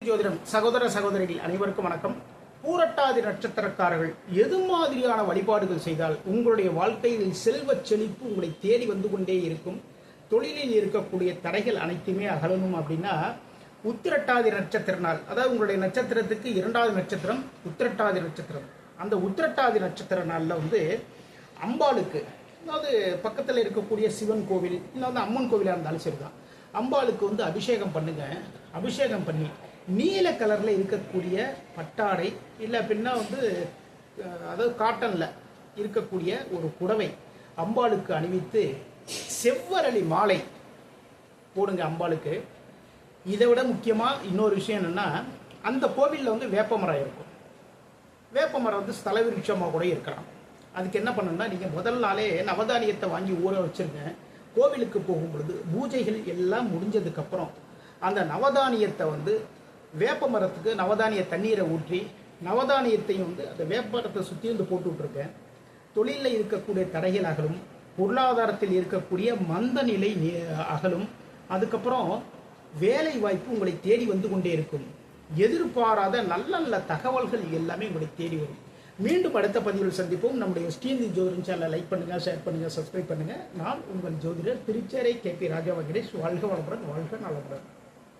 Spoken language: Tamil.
ஜோதிடம் சகோதர சகோதரிகள் அனைவருக்கும் வணக்கம். பூரட்டாதி நட்சத்திரக்காரர்கள் எது மாதிரியான வழிபாடுகள் செய்தால் உங்களுடைய வாழ்க்கையில் செல்வ செழிப்பு உங்களை தேடி வந்து கொண்டே இருக்கும், தொழிலில் இருக்கக்கூடிய தடைகள் அனைத்துமே அகலணும் அப்படின்னா உத்திரட்டாதி நட்சத்திர நாள், அதாவது உங்களுடைய நட்சத்திரத்துக்கு இரண்டாவது நட்சத்திரம் உத்திரட்டாதி நட்சத்திரம். அந்த உத்திரட்டாதி நட்சத்திர நாளில் அம்பாளுக்கு, அதாவது பக்கத்தில் இருக்கக்கூடிய சிவன் கோவில் இல்லை அம்மன் கோவிலாக இருந்தாலும் சரிதான், அம்பாளுக்கு அபிஷேகம் பண்ணுங்க. அபிஷேகம் பண்ணி நீல கலரில் இருக்கக்கூடிய பட்டாடை இல்லை அப்படின்னா அதாவது காட்டனில் இருக்கக்கூடிய ஒரு புடவை அம்பாளுக்கு அணிவித்து செவ்வரளி மாலை போடுங்க அம்பாளுக்கு. இதை விட முக்கியமாக இன்னொரு விஷயம் என்னென்னா, அந்த கோவிலில் வேப்பமரம் இருக்கும். வேப்பமரம் ஸ்தல விருட்சமாக கூட இருக்கலாம். அதுக்கு என்ன பண்ணணும்னா, நீங்கள் முதல் நாளே நவதானியத்தை வாங்கி ஊற வச்சுருங்க. கோவிலுக்கு போகும் பொழுது பூஜைகள் எல்லாம் முடிஞ்சதுக்கப்புறம் அந்த நவதானியத்தை வேப்ப மரத்துக்கு நவதானிய தண்ணீரை ஊற்றி நவதானியத்தையும் அந்த வேப்பமரத்தை சுற்றி போட்டு விட்ருக்கேன். தொழிலில் இருக்கக்கூடிய தடைகள் அகலும், பொருளாதாரத்தில் இருக்கக்கூடிய மந்த நிலை அகலும், அதுக்கப்புறம் வேலை வாய்ப்பு உங்களை தேடி வந்து கொண்டே இருக்கும். எதிர்பாராத நல்ல நல்ல தகவல்கள் எல்லாமே உங்களை தேடி வரும். மீண்டும் அடுத்த பதிவில் சந்திப்போம். நம்முடைய ஸ்ரீநிதி ஜோதிடம் சேனலை லைக் பண்ணுங்கள், ஷேர் பண்ணுங்கள், சப்ஸ்கிரைப் பண்ணுங்கள். நான் உங்கள் ஜோதிடர் திருச்சேரை KP ராஜா வெங்கடேஷ். வாழ்க வளமுடன், வாழ்க நலமுடன்.